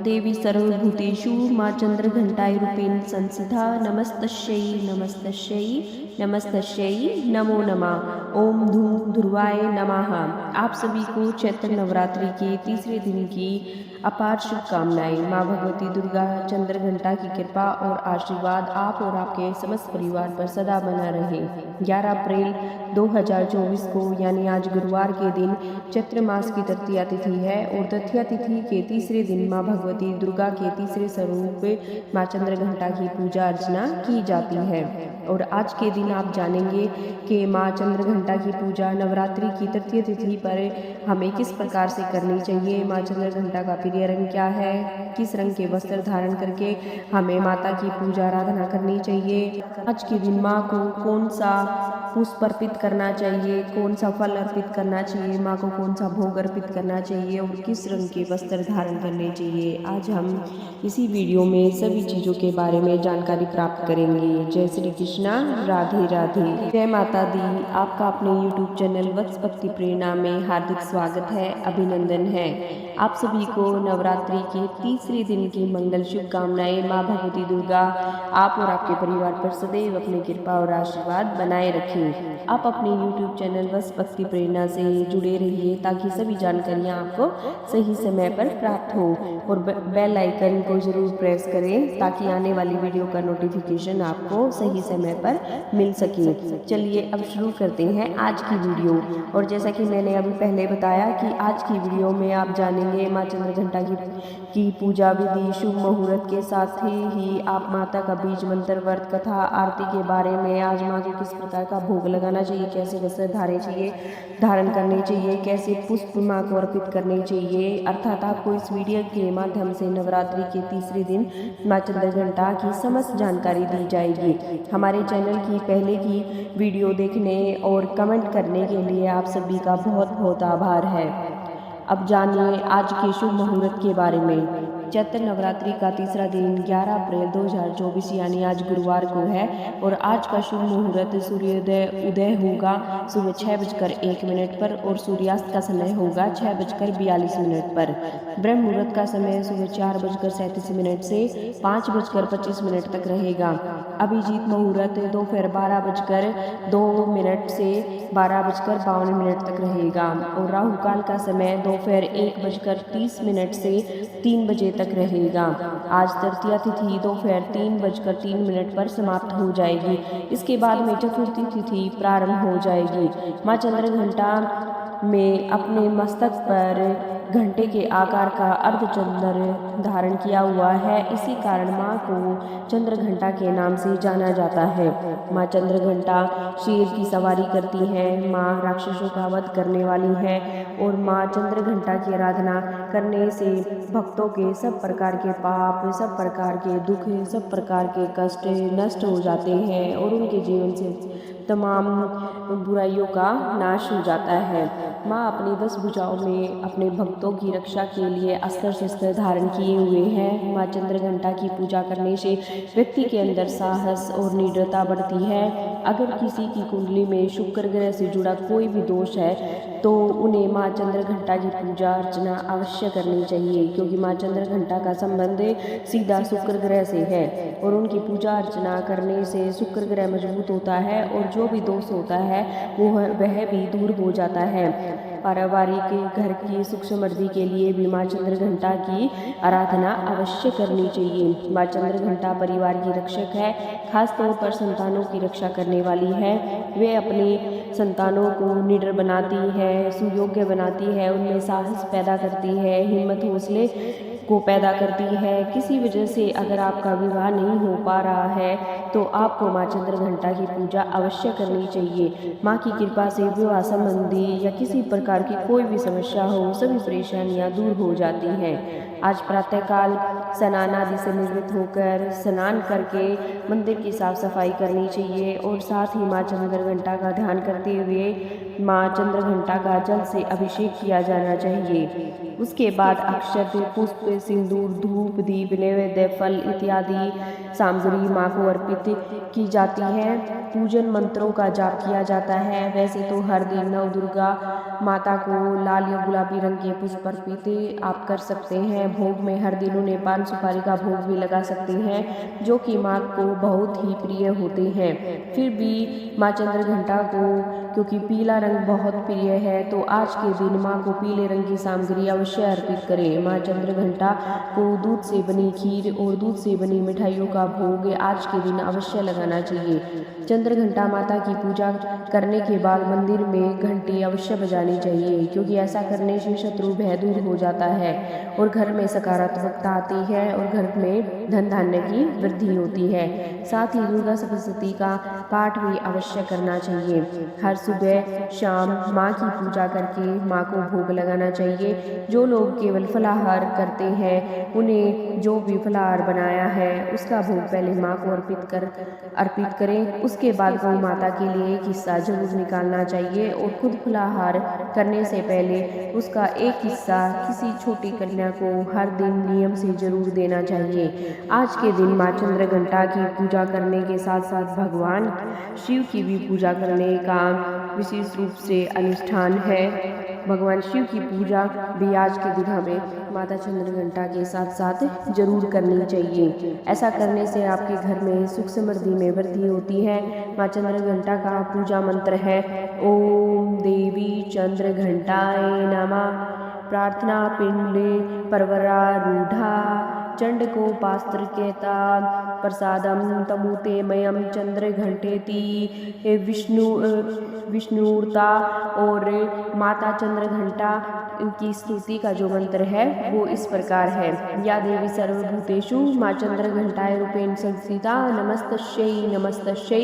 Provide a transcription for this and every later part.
देवी सर्वभूतेषु माँ चंद्रघंटाय रूपेण संस्थिता नमस्तस्यै नमस्तस्यै नमस्तस्यै नमो नमः। ओम धूम ध्रुवाय नमः। आप सभी को चैत्र नवरात्रि के तीसरे दिन की अपार शुभकामनाएं। माँ भगवती दुर्गा चंद्रघंटा की कृपा और आशीर्वाद आप और आपके समस्त परिवार पर सदा बना रहे। 11 अप्रैल 2024 को यानी आज गुरुवार के दिन चैत्र मास की तृतीया तिथि है और तृतीया तिथि के तीसरे दिन माँ भगवती दुर्गा के तीसरे स्वरूप माँ चंद्रघंटा की पूजा अर्चना की जाती है। और आज के दिन आप जानेंगे कि माँ चंद्रघंटा की पूजा नवरात्रि की तृतीय तिथि पर हमें किस प्रकार से करनी चाहिए, माँ चंद्रघंटा का प्रिय रंग क्या है, किस रंग के वस्त्र धारण करके हमें माता की पूजा आराधना करनी चाहिए, आज के दिन माँ को कौन सा पुष्प अर्पित करना चाहिए, कौन सा फल अर्पित करना चाहिए, माँ को कौन सा भोग अर्पित करना चाहिए और किस रंग के वस्त्र धारण करने चाहिए। आज हम इसी वीडियो में सभी चीज़ों के बारे में जानकारी प्राप्त करेंगे। जय श्री कृष्णा, राधे राधे, जय माता दी। आपका अपने YouTube चैनल वत्स भक्ति प्रेरणा में हार्दिक स्वागत है, अभिनंदन है। आप सभी को नवरात्रि के तीसरे दिन की मंगल शुभकामनाएं। माँ भगवती दुर्गा आप और आपके परिवार पर सदैव अपनी कृपा और आशीर्वाद बनाए रखें। आप अपने YouTube चैनल वत्स भक्ति प्रेरणा से जुड़े रहिए ताकि सभी जानकारियाँ आपको सही समय पर प्राप्त हो और बेल आइकन को जरूर प्रेस करें ताकि आने वाली वीडियो का नोटिफिकेशन आपको सही समय पर मिल सके। चलिए अब शुरू करते हैं आज की वीडियो। और जैसा कि मैंने अभी पहले बताया कि आज की वीडियो में आप जानेंगे माँ चंद्रघंटा की पूजा विधि, शुभ मुहूर्त के साथ ही आप माता का बीज मंत्र, व्रत कथा, आरती के बारे में, आज माँ को किस प्रकार का भोग लगाना चाहिए, कैसे वस्त्र धारण करने चाहिए, कैसे पुष्प माँ को अर्पित करने चाहिए। अर्थात आपको इस वीडियो के माध्यम से नवरात्रि के तीसरे दिन माँ चंद्रघंटा की समस्त जानकारी दी जाएगी। हमारे चैनल की पहले की वीडियो देखने और कमेंट करने के लिए आप सभी का बहुत बहुत आभार है। अब जानिए आज के शुभ मुहूर्त के बारे में। चैत्र नवरात्रि का तीसरा दिन 11 अप्रैल 2024 यानी आज गुरुवार को है और आज का शुभ मुहूर्त उदय होगा सुबह 6:01 पर और सूर्यास्त का समय होगा 6:42 पर। ब्रह्म मुहूर्त का समय सुबह 4:37 से 5:25 तक रहेगा। अभिजीत मुहूर्त दोपहर 12:02 से 12:52 तक रहेगा और राहु काल का समय दोपहर 1:30 से 3 बजे तक रहेगा। आज तृतीया तिथि दोपहर 3:03 पर समाप्त हो जाएगी। इसके बाद में चतुर्थी तिथि प्रारंभ हो जाएगी। माँ चंद्रघंटा में अपने मस्तक पर घंटे के आकार का अर्धचंद्र धारण किया हुआ है। इसी कारण माँ को चंद्रघंटा के नाम से जाना जाता है। माँ चंद्रघंटा शेर की सवारी करती है, माँ राक्षसों का वध करने वाली है और माँ चंद्रघंटा की आराधना करने से भक्तों के सब प्रकार के पाप, सब प्रकार के दुख, सब प्रकार के कष्ट नष्ट हो जाते हैं और उनके जीवन से तमाम बुराइयों का नाश हो जाता है। माँ अपनी 10 भुजाओं में अपने भक्तों की रक्षा के लिए अस्त्र शस्त्र धारण किए हुए हैं। माँ चंद्रघंटा की पूजा करने से व्यक्ति के अंदर साहस और निडरता बढ़ती है। अगर किसी की कुंडली में शुक्र ग्रह से जुड़ा कोई भी दोष है तो उन्हें माँ चंद्रघंटा की पूजा अर्चना अवश्य करनी चाहिए, क्योंकि माँ चंद्रघंटा का संबंध सीधा शुक्र ग्रह से है और उनकी पूजा अर्चना करने से शुक्र ग्रह मजबूत होता है और जो भी दोष होता है वह भी दूर हो जाता है। पारिवारिक घर की सुख समृद्धि के लिए भी माँ चंद्रघंटा की आराधना अवश्य करनी चाहिए। माँ चंद्रघंटा परिवार की रक्षक है, खास तौर पर संतानों की रक्षा करने वाली है। वे अपने संतानों को निडर बनाती है, सुयोग्य बनाती है, उनमें साहस पैदा करती है, हिम्मत हौसले को पैदा करती है। किसी वजह से अगर आपका विवाह नहीं हो पा रहा है तो आपको माँ चंद्रघंटा की पूजा अवश्य करनी चाहिए। माँ की कृपा से विवाह संबंधी या किसी प्रकार की कोई भी समस्या हो, सभी परेशानियाँ दूर हो जाती हैं। आज प्रातःकाल स्नान आदि से निवृत्त होकर स्नान करके मंदिर की साफ सफाई करनी चाहिए और साथ ही माँ चंद्रघंटा का ध्यान करते हुए माँ चंद्रघंटा का जल से अभिषेक किया जाना चाहिए। उसके बाद अक्षत, पुष्प, सिंदूर, धूप, दीप, नैवेद्य, फल इत्यादि सामग्री माँ को अर्पित की जाती है। पूजन मंत्रों का जाप किया जाता है। वैसे तो हर दिन नव दुर्गा माता को लाल या गुलाबी रंग के पुष्प अर्पित आप कर सकते हैं। भोग में हर दिन उन्हें पान सुपारी का भोग भी लगा सकते हैं, जो कि माँ को बहुत ही प्रिय होते हैं। फिर भी माँ चंद्रघंटा को क्योंकि पीला रंग बहुत प्रिय है, तो आज के दिन माँ को पीले रंग की सामग्री अवश्य अर्पित करें। माँ चंद्रघंटा को दूध से बनी खीर और दूध से बनी मिठाइयों का भोग आज के दिन अवश्य लगाना चाहिए। चंद्रघंटा माता की पूजा करने के बाद मंदिर में घंटी अवश्य बजानी चाहिए, क्योंकि ऐसा करने से शत्रु भय दूर हो जाता है और घर में सकारात्मकता आती है और घर में धन धान्य की वृद्धि होती है। साथ ही दुर्गा सप्तशती का पाठ भी अवश्य करना चाहिए। हर सुबह शाम माँ की पूजा करके माँ को भोग लगाना चाहिए। जो लोग केवल फलाहार करते हैं, उन्हें जो भी फलाहार बनाया है उसका भोग पहले माँ को अर्पित करें। उसके बाद गौ माता के लिए एक हिस्सा जरूर निकालना चाहिए और खुद फलाहार करने से पहले उसका एक हिस्सा किसी छोटी कन्या को हर दिन नियम से जरूर देना चाहिए। आज के दिन माँ चंद्रघंटा की पूजा करने के साथ साथ भगवान शिव की भी पूजा करने का विशेष रूप से अनुष्ठान है। भगवान शिव की पूजा भी आज के दिन हमें माता चंद्रघंटा के साथ साथ जरूर करनी चाहिए। ऐसा करने से आपके घर में सुख समृद्धि में वृद्धि होती है। माँ चंद्रघंटा का पूजा मंत्र है ओम देवी चंद्रघंटाय नमः। प्रार्थना पिंडे परवरारूढ़ा चंडकोपास्त्रकेता प्रसादम तमुते मयम चंद्रघंटेति विष्णुर्ता। और माता चंद्रघंटा की स्तुति का जो मंत्र है वो इस प्रकार है। या देवी सर्वभूतेषु माँ चंद्रघंटाय रूपेण संस्थिता नमस्तस्यै नमस्तस्यै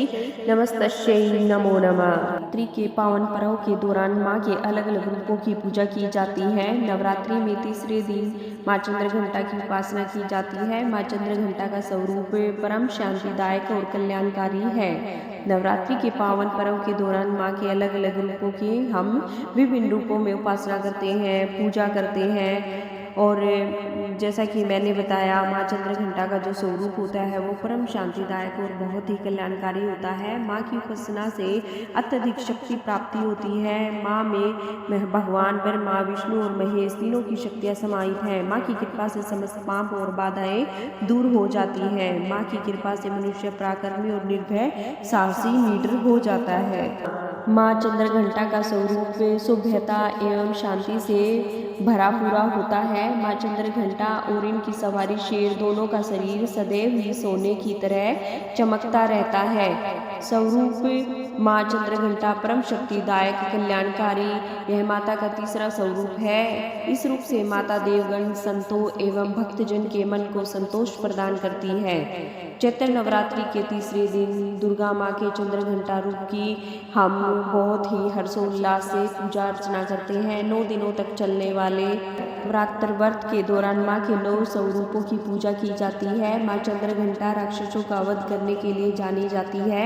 नमस्तस्यै नमो नमः। नवरात्रि के पावन पर्व के दौरान माँ के अलग अलग रूपों की पूजा की जाती है। नवरात्रि में तीसरे दिन माँ चंद्रघंटा की उपासना की जाती है। माँ चंद्रघंटा का स्वरूप परम शांतिदायक और कल्याणकारी है। नवरात्रि के पावन पर्व के दौरान माँ के अलग अलग रूपों की हम विभिन्न रूपों में उपासना करते हैं, पूजा करते हैं। और जैसा कि मैंने बताया, माँ चंद्रघंटा का जो स्वरूप होता है वो परम शांतिदायक और बहुत ही कल्याणकारी होता है। माँ की उपासना से अत्यधिक शक्ति प्राप्ति होती है। माँ में भगवान ब्रह्मा, विष्णु और महेश तीनों की शक्तियाँ समाहित हैं। माँ की कृपा से समस्त पाप और बाधाएं दूर हो जाती हैं। माँ की कृपा से मनुष्य पराक्रमी और निर्भय साहसी निडर हो जाता है। माँ चंद्रघंटा का स्वरूप शुभ्रता एवं शांति से भरा पूरा होता है। माँ चंद्रघंटा और इनकी सवारी शेर दोनों का शरीर सदैव ही सोने की तरह चमकता रहता है। स्वरूप माँ चंद्रघंटा परम शक्तिदायक कल्याणकारी यह माता का तीसरा स्वरूप है। इस रूप से माता देवगण, संतों एवं भक्तजन के मन को संतोष प्रदान करती है। चैत्र नवरात्रि के तीसरे दिन दुर्गा माँ के चंद्रघंटा रूप की हम बहुत ही हर्षोल्लास से पूजा अर्चना करते हैं। 9 दिनों तक चलने वाले नवरात्र व्रत के दौरान माँ के 9 स्वरूपों की पूजा की जाती है। माँ चंद्रघंटा राक्षसों का वध करने के लिए जानी जाती है।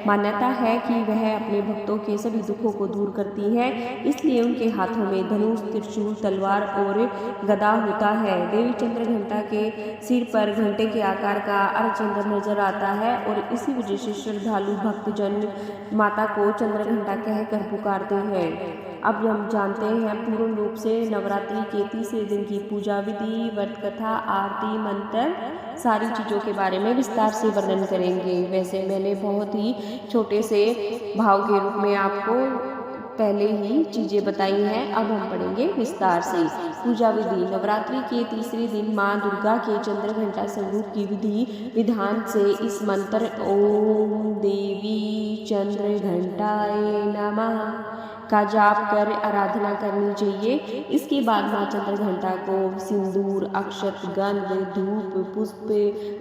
मान्यता है कि वह अपने भक्तों के सभी दुखों को दूर करती है, इसलिए उनके हाथों में धनुष, त्रिशूल, तलवार और गदा होता है। देवी चंद्रघंटा के सिर पर घंटे के आकार का अर्धचंद्र नजर आता है और इसी वजह से श्रद्धालु भक्तजन माता को चंद्रघंटा कहकर पुकारते हैं। अब हम जानते हैं पूर्ण रूप से नवरात्रि के तीसरे दिन की पूजा विधि, व्रत कथा, आरती, मंत्र, सारी चीज़ों के बारे में विस्तार से वर्णन करेंगे। वैसे मैंने बहुत ही छोटे से भाव के रूप में आपको पहले ही चीज़ें बताई हैं। अब हम पढ़ेंगे विस्तार से। पूजा विधि। नवरात्रि के तीसरे दिन माँ दुर्गा के चंद्रघंटा स्वरूप की विधि विधान से इस मंत्र ओम देवी चंद्रघंटाय नमः का जाप कर आराधना करनी चाहिए। इसके बाद माँ चंद्रघंटा को सिंदूर, अक्षत, गंध, धूप, पुष्प,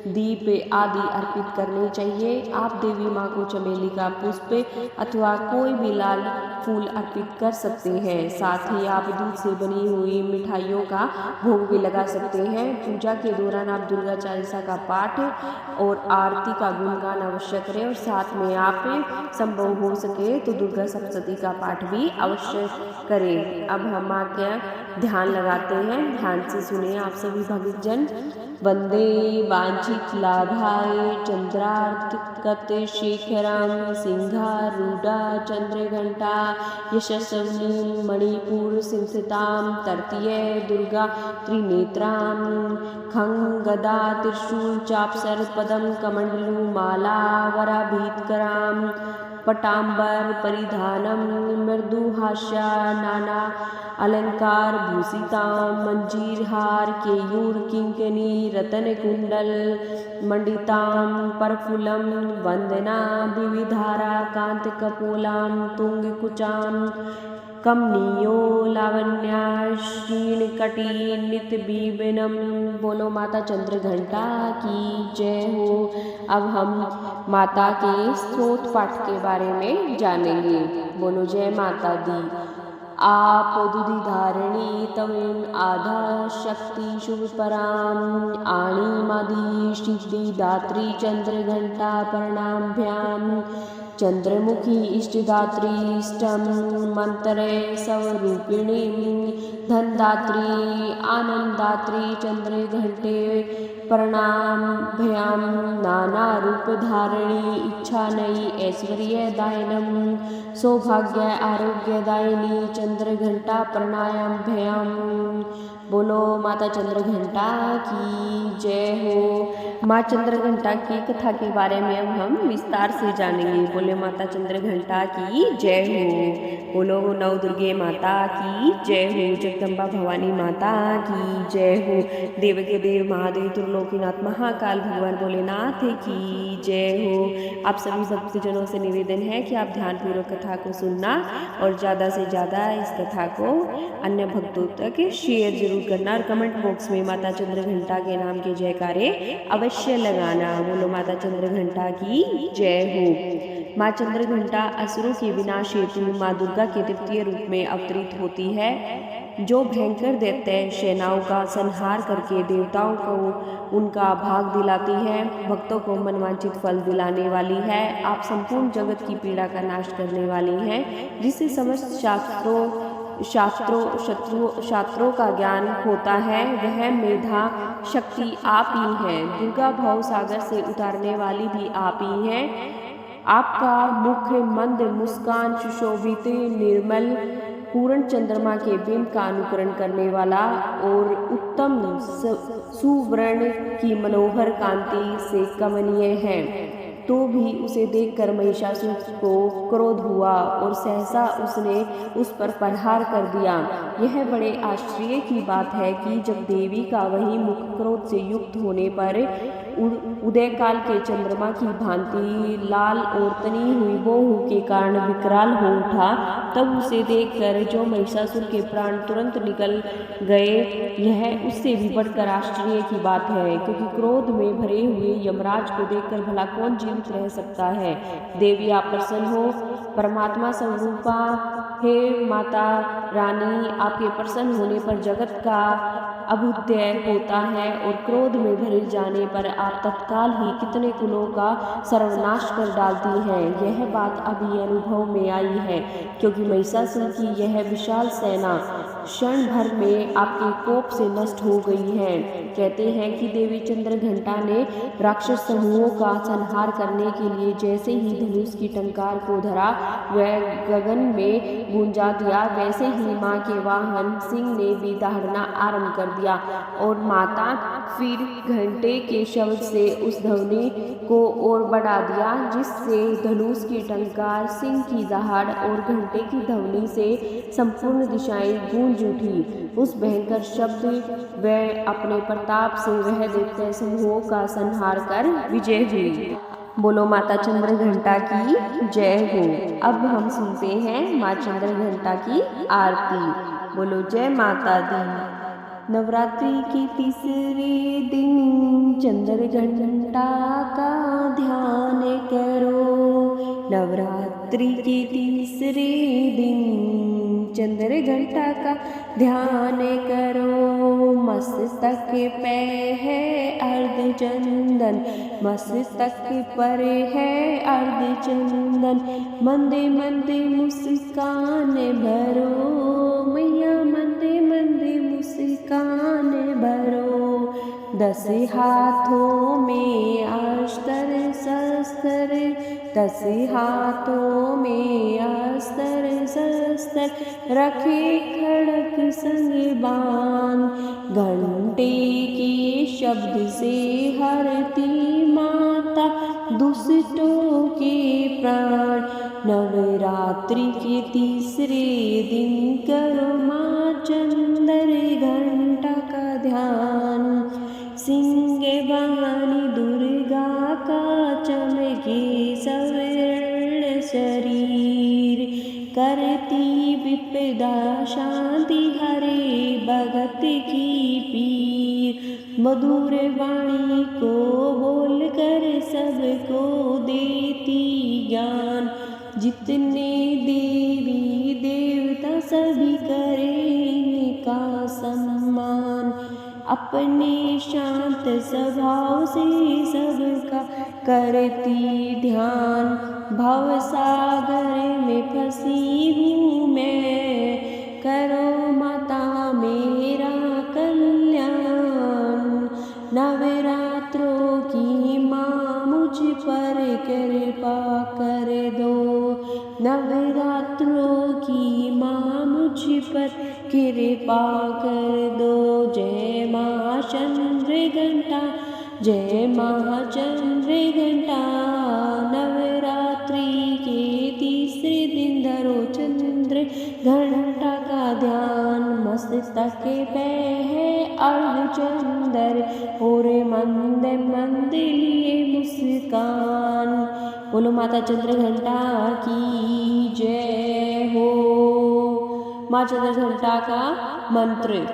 दीप आदि अर्पित करने चाहिए। आप देवी माँ को चमेली का पुष्प अथवा कोई भी लाल फूल अर्पित कर सकते हैं। साथ ही आप दूध से बनी हुई मिठाइयों का भोग भी लगा सकते हैं। पूजा के दौरान आप दुर्गा चालीसा का पाठ और आरती का गुणगान अवश्य करें और साथ में आप संभव हो सके तो दुर्गा सप्तशती का पाठ भी अवश्य करें। अब हम माँ के ध्यान लगाते हैं। ध्यान से सुनिए आप सभी भक्तजन। वंदे वांछित लाभाय चंद्रार्कत शेखरम सिंहारूढ़ा चंद्रघंटा यशस्विनी मणिपुर सिंस्थितां तृतीय दुर्गा त्रिनेत्रां खंगदा त्रिशूल चापसर पदम कमंडलू माला वराभीतकरां पटांबर परिधानम मृदुहास्या नाना अलंकार भूषितां मंजीरहार केयूर किंकनी रतन कुंडल मंडितां परफुल्लम वंदना विविधारा कांत कपोलां तुंगकुचां कमनीयो लावण्या क्षीणकटी नितबीबिनम। बोलो माता चंद्रघंटा की जय हो। अब हम माता के स्तोत्र पाठ के बारे में जानेंगे। बोलो जय माता दी। आप दुधिधारिणी तवेन आधा शक्ति शुभ पराम आणी मादी सिद्धिदात्री चंद्रघंटा प्रणाभ्याम चंद्रमुखी इष्टदात्री इष्टम मंत्रे स्वरूपिणी धनदात्री आनंददात्री चंद्रघंटे प्रणाभ्याम नाना रूप धारिणी इच्छा नई ऐश्वर्यदायिनम सौभाग्य आरोग्यदायिनी चंद्रघंटा प्रणाभ्याम। बोलो माता चंद्रघंटा की जय हो। माँ चंद्रघंटा की कथा के बारे में अब हम विस्तार से जानेंगे। बोले माता चंद्रघंटा की जय हो। बोलो नव दुर्गे माता की जय हो। जगदम्बा भवानी माता की जय हो। देव के देव महादेव त्रिलोकीनाथ महाकाल भगवान भोलेनाथ की जय हो। आप सभी भक्तजनों से निवेदन है कि आप ध्यानपूर्वक कथा को सुनना और ज़्यादा से ज़्यादा इस कथा को अन्य भक्तों तक शेयर जरूर करना और कमेंट बॉक्स में माता चंद्रघंटा के नाम के जयकारे अवश्य लगाना। बोलो माता चंद्रघंटा की जय हो। माँ चंद्रघंटा असुरों के विनाश हेतु माँ दुर्गा के तृतीय रूप में अवतरित होती है, जो भयंकर दैत्य सेनाओं का संहार करके देवताओं को उनका भाग दिलाती है, भक्तों को मनवांचित फल दिलाने वाली है। आप संपूर्ण जगत की पीड़ा का नाश करने वाली हैं, जिससे समस्त शास्त्रों का ज्ञान होता है, वह मेधा शक्ति आप ही हैं। दुर्गा भव सागर से उतारने वाली भी आप ही हैं। आपका मुख मंद मुस्कान सुशोभित निर्मल पूर्ण चंद्रमा के बिंब का अनुकरण करने वाला और उत्तम सुवर्ण की मनोहर कांति से कमनीय है। तो भी उसे देखकर महिषासुर को क्रोध हुआ और सहसा उसने उस पर प्रहार कर दिया। यह बड़े आश्चर्य की बात है कि जब देवी का वही मुख क्रोध से युक्त होने पर उदय काल के चंद्रमा की भांति लाल और तनी हुई बोहू के कारण विकराल हो उठा, तब उसे देखकर जो महिषासुर के प्राण तुरंत निकल गए, यह उससे भी बढ़कर आश्चर्य की बात है, क्योंकि क्रोध में भरे हुए यमराज को देखकर भला कौन जीवित रह सकता है। देवी आप प्रसन्न हो। परमात्मा स्वरूपा हे माता रानी, आपके प्रसन्न होने पर जगत का अभ्युदय होता है और क्रोध में भरे जाने पर आप तत्काल ही कितने कुलों का सर्वनाश कर डालती हैं। यह बात अभी अनुभव में आई है, क्योंकि महिषासुर की यह विशाल सेना क्षण भर में आपके कोप से नष्ट हो गई है। कहते हैं कि देवी चंद्रघंटा ने राक्षस समूहों का संहार करने के लिए जैसे ही धनुष की टंकार को धरा वह गगन में गूंजा दिया, वैसे ही माँ के वाहन सिंह ने भी दहाड़ना आरंभ कर दिया और माता फिर घंटे के शब्द से उस ध्वनि को और बढ़ा दिया, जिससे धनुष की टंकार, सिंह की दहाड़ और घंटे की ध्वनि से संपूर्ण दिशाएं गूंज उठी। उस भयंकर शब्द वह अपने प्रताप से वह दैत्य समूहों का संहार कर विजय हुई। बोलो माता चंद्रघंटा की जय हो। अब हम सुनते हैं माँ चंद्रघंटा की आरती। बोलो जय माता दी। नवरात्रि की तीसरे दिन चंद्रघंटा का ध्यान करो। नवरात्रि के तीसरे दिन चंद्रघंटा का ध्यान करो। मस्तक पे है अर्ध चंदन, मस्तक पर है अर्ध चंदन। मंदे मंदे मुस्कान भरो मैया, मंदे मंद मुस्कान भरो। 10 हाथों में अस्त्र शस्त्र, 10 हाथों में अस्त्र शस्त्र, रखे खड़क संग बाण। घंटे के शब्द से हरती माता दुष्टों के प्राण। नवरात्रि के तीसरे दिन करो माँ चंद्र घंटा का ध्यान। सिंह वाहनी दुर्गा का चमके सवर्ण शरीर, करती विपदा शांति हरे भगत की पीर। मधुर वाणी को बोलकर सबको देती ज्ञान। जितने देवी देवता सभी करें इनका सम्मान। अपने शांत स्वभाव से सबका करती ध्यान। भव सागर में फंसी हूँ मैं, करो माता मेरा कल्याण। नवरात्रों की माँ मुझ पर कृपा कर दो। नवरात्रों की माँ मुझ पर कृपा कर दो। जय माँ चंद्र घंटा, जय माँ चंद्र घंटा। नवरात्रि के तीसरे दिन धरो चंद्र घंटा का ध्यान। मस्तक पे है अर्धचंद्र, और मंद मंद लिए मुस्कान। बोलो माता चंद्र घंटा की जय हो। माँ चंद्र घंटा का मंत्र।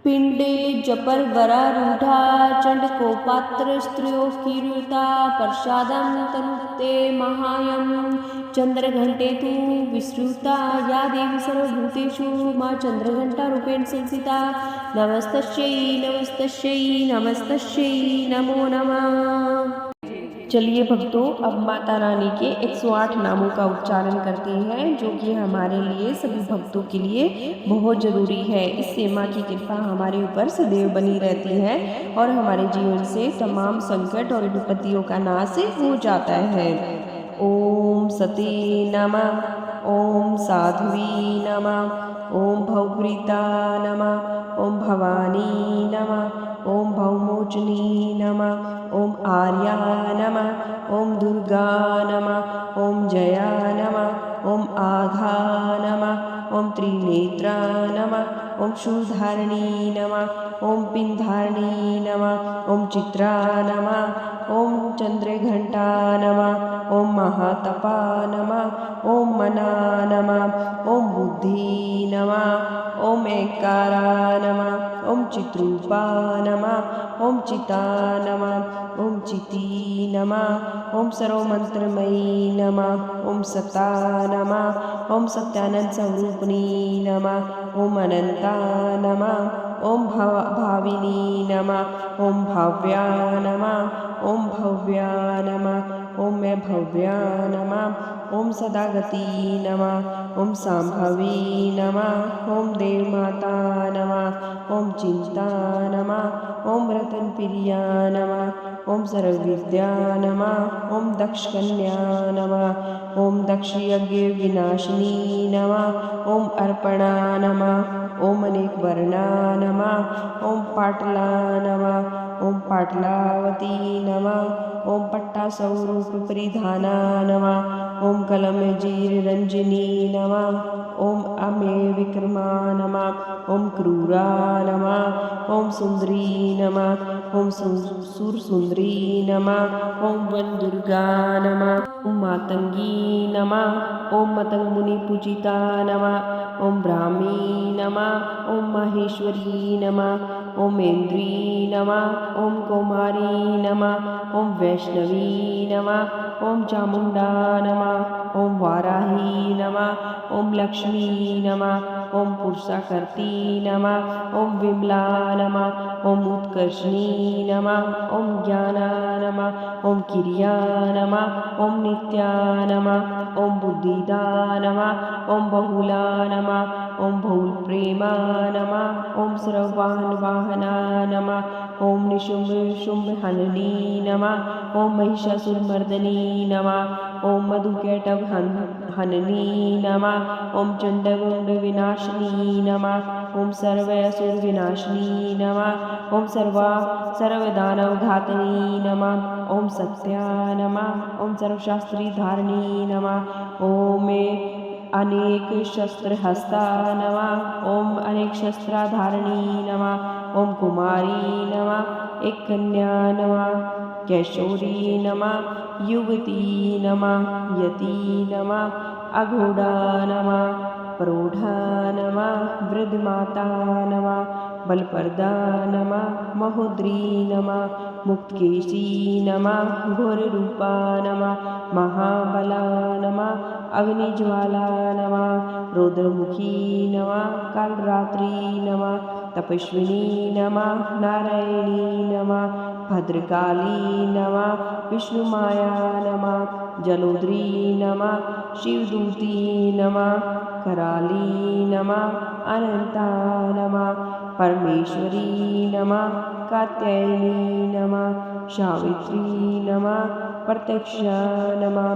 पिंडे जपर वरा रूढ़ा, चंड को पात्र स्त्रियों कीरुता। प्रसादम तनुते महायम, चंद्र घंटे तु विश्रुता। या देवी सर्वभूतेषु माँ चंद्र घंटा रूपेण संस्थिता। नमस्तस्यै नमस्तस्यै नमस्तस्यै नमो नमः। चलिए भक्तों, अब माता रानी के 108 नामों का उच्चारण करते हैं, जो कि हमारे लिए सभी भक्तों के लिए बहुत ज़रूरी है। इससे माँ की कृपा हमारे ऊपर सदैव बनी रहती है और हमारे जीवन से तमाम संकट और विपत्तियों का नाश हो जाता है। ओम सती नमः, ओम साध्वी नमः, ओम भवभृता नमः, ओम भवानी नमः, ओम भवमोचनी नमः, ओम आर्या नमः, ओम दुर्गा नमः, ओम जया नमः, ओम आघा नमः, ओम त्रिनेत्रा नमः, ओम शूलधारिणी नमः, ओम पिंधारिणी नमः, ओम चित्रा नमः, ओम चंद्रघंटा नमः, ओम महातपा नमः, ओम मना नमः, ओम बुद्धि नमः, ओम एकारा नमः, ओम चित्रूपा नमः, ओम चिता नमः, ओम चिति नमः, ओम सर्वमंत्रमयी नमः, ओम सता नमः, ओम सत्यानंद स्वरूपिणी नमः, ओम अनंता नमः, ओम भाविनी नमः, ओम भाव्या नमः, ओम भव्या नमः, ओम मैं भव्या नमः, ओम सदागति नमः, ओम सांभवी नमः, ओम देवमाता नमः, ओम चिंता नमः, ओम रतन प्रिया नमः, ओम सर्वविद्या नमः, ओम दक्ष कन्या नमः, ओम दक्ष यज्ञ विनाशिनी नमः, ओम अर्पणा नमः, ओम अनेक वर्णा नमः, ओम पाटला नमः, ओम पाटलावती नमः, ओम पट्टा स्वरूप परिधाना नमः, ओम कलम जीर रंजनी नमः, ओम अमे विक्रमा नमः, ओम क्रूरा नमः, ओम सुंदरी नमः, ओम सुर सुंदरी नमः, ओम वन दुर्गा नमः, ओम मातंगी नमः, ओम मतंग मुनि पूजिता नमः, ओम ब्राह्मी नमः, ओम माहेश्वरी नमः, ओम इंद्री नमः, ओम कौमारी नमः, ओम वैष्णवी नमः, ओम चामुंडा नमः, ओम वाराही नमः, ओम लक्ष्मी नमः, ओम पुरुषाकर्ती नमः, ओम विमला नमः, ओम उत्कर्षणी नमः। ओम ज्ञाना नमः। ओम किरिया नमः। ओम नित्या नमः। ओम बुद्धिदा नमः। ओम बहुला नमः। ओम बहुल प्रेमा नमः। ओम सर्ववाहन वाहना नमः। ओम निशुंभ शुंभ हननी नमः। ओम महिषासुरमर्दनी नमः। ओम मधुकैटभ हननी नमः। ओम चंडमुंड विनाशिनी नमः। ओम सर्वसुर विनाशिनी नमः। ओम सर्वदानव घातनी नमः। ओम सत्या नमः। ओम सर्वशास्त्री धारणी नमः। ओम अनेक शस्त्र हस्ता नमः। ओम अनेक शस्त्राधारणी नमः। ओम कुमारी नमः। एक कन्या नमः। कैशोरी नमः। युवती नमः। यति नमः। अघोड़ा नमः। प्रौढ़ा नमः। वृद्ध माता नमः। बलप्रदा नमः। महोदरी नमः। मुक्तकेशी नमः। घोर रूपा नमः। महाबला नमः। अग्निज्वाला नमः। रौद्रमुखी नमः। कालरात्रि नमः। तपस्विनी नमः। नारायणी नमः। भद्रकाली नमः। विष्णुमाया नमः। जलोदरी नमः। शिवदूती नमः। कराली नमः। अनंता नमः। परमेश्वरी नमः। कात्यायनी नमः। सावित्री नमः। प्रत्यक्षा नमः।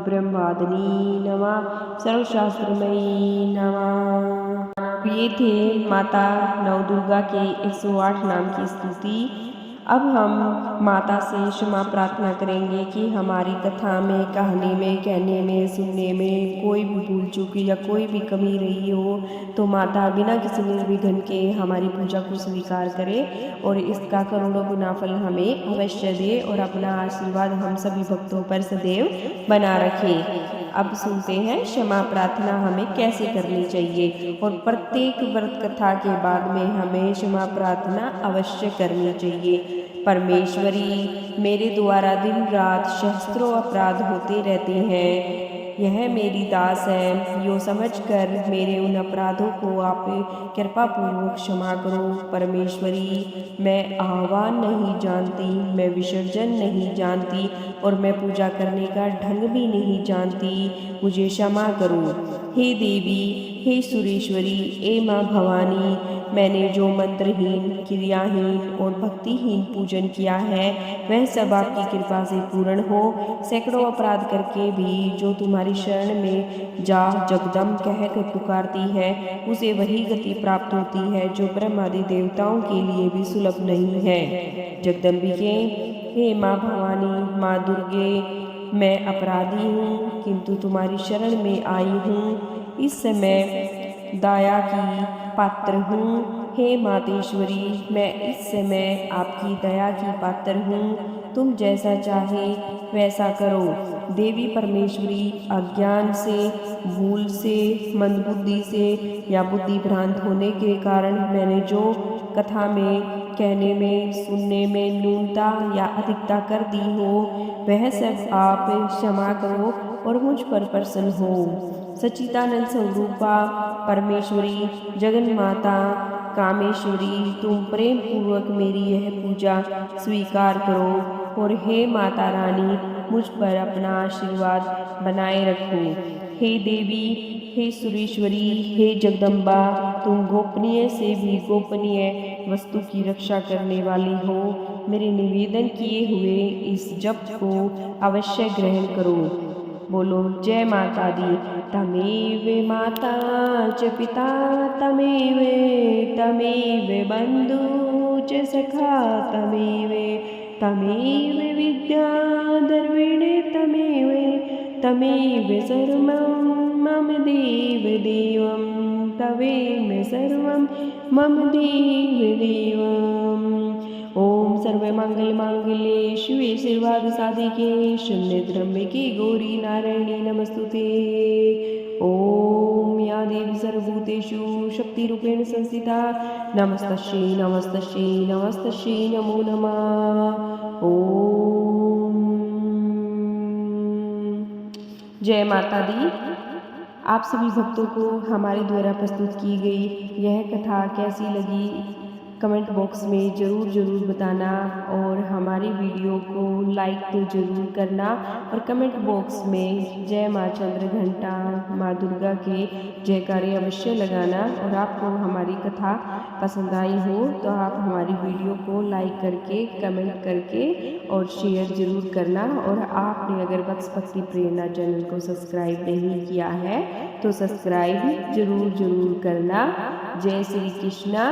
ब्रह्मवादिनी नमः। सर्वशास्त्रमयी नमः। ये थे माता नवदुर्गा के 108 नाम की स्तुति। अब हम माता से क्षमा प्रार्थना करेंगे कि हमारी कथा में, कहानी में, कहने में, सुनने में कोई भी भूल चूक या कोई भी कमी रही हो तो माता बिना किसी निर्विघ्न के हमारी पूजा को स्वीकार करे और इसका करोड़ों गुना फल हमें अवश्य दे और अपना आशीर्वाद हम सभी भक्तों पर सदैव बना रखे। अब सुनते हैं क्षमा प्रार्थना हमें कैसे करनी चाहिए और प्रत्येक व्रत कथा के बाद में हमें क्षमा प्रार्थना अवश्य करनी चाहिए। परमेश्वरी, मेरे द्वारा दिन रात सहस्त्रों अपराध होते रहते हैं, यह मेरी दास है, यो समझकर मेरे उन अपराधों को आप कृपा पूर्वक क्षमा करो। परमेश्वरी, मैं आह्वान नहीं जानती, मैं विसर्जन नहीं जानती और मैं पूजा करने का ढंग भी नहीं जानती, मुझे क्षमा करो। हे देवी, हे सुरेश्वरी, ए माँ भवानी, मैंने जो मंत्रहीन, क्रियाहीन और भक्तिहीन पूजन किया है वह सब आपकी कृपा से पूर्ण हो। सैकड़ों अपराध करके भी जो तुम्हारी शरण में जा जगदम कह कर पुकारती है उसे वही गति प्राप्त होती है जो ब्रह्मादि देवताओं के लिए भी सुलभ नहीं है। जगदम्बिके, हे माँ भवानी, माँ दुर्गे, मैं अपराधी हूँ किंतु तुम्हारी शरण में आई हूँ। इस समय दया की पात्र हूँ। हे मातेश्वरी, मैं इस समय आपकी दया की पात्र हूँ। तुम जैसा चाहे वैसा करो। देवी परमेश्वरी, अज्ञान से, भूल से, मंदबुद्धि से या बुद्धि भ्रांत होने के कारण मैंने जो कथा में, कहने में, सुनने में न्यूनता या अधिकता कर दी हो वह सब आप क्षमा करो और मुझ पर प्रसन्न हो। सच्चिदानंद स्वरूपा परमेश्वरी, जगन माता कामेश्वरी, तुम प्रेम पूर्वक मेरी यह पूजा स्वीकार करो और हे माता रानी, मुझ पर अपना आशीर्वाद बनाए रखो। हे देवी, हे सुरेश्वरी, हे जगदम्बा, तुम गोपनीय से भी गोपनीय वस्तु की रक्षा करने वाली हो। मेरे निवेदन किए हुए इस जप को अवश्य ग्रहण करो। बोलो जय माता दी। तमेव माता च पिता तमेव, तमेव बंधु च सखा तमेव, तमेव विद्या द्रविणे तमेव, तमेव सर्वं मम देव देवं, तमेव सर्वं मम देव देवम्। ओम सर्वमंगल मांगल्ये शिवे सर्वार्थ साधिके शरण्ये त्र्यंबके गौरी नारायणी नमस्तुते। ओम या देवी सर्वभूतेषु शक्तिरूपेण संस्थिता नमस्तस्यै नमस्तस्यै नमस्तस्यै नमो नमः। ओम जय माता दी। आप सभी भक्तों को हमारे द्वारा प्रस्तुत की गई यह कथा कैसी लगी कमेंट बॉक्स में ज़रूर बताना और हमारी वीडियो को लाइक तो ज़रूर करना और कमेंट बॉक्स में जय माँ चंद्र घंटा माँ दुर्गा के जयकारे अवश्य लगाना। और आपको हमारी कथा पसंद आई हो तो आप हमारी वीडियो को लाइक करके कमेंट करके और शेयर ज़रूर करना। और आपने अगर वत्स भक्ति प्रेरणा चैनल को सब्सक्राइब नहीं किया है तो सब्सक्राइब ज़रूर करना। जय श्री कृष्णा,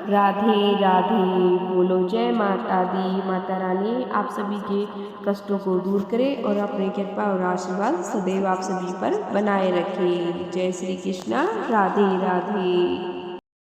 राधे राधे। बोलो जय माता दी। माता रानी आप सभी के कष्टों को दूर करे और अपने कृपा और आशीर्वाद सदैव आप सभी पर बनाए रखे। जय श्री कृष्णा, राधे राधे।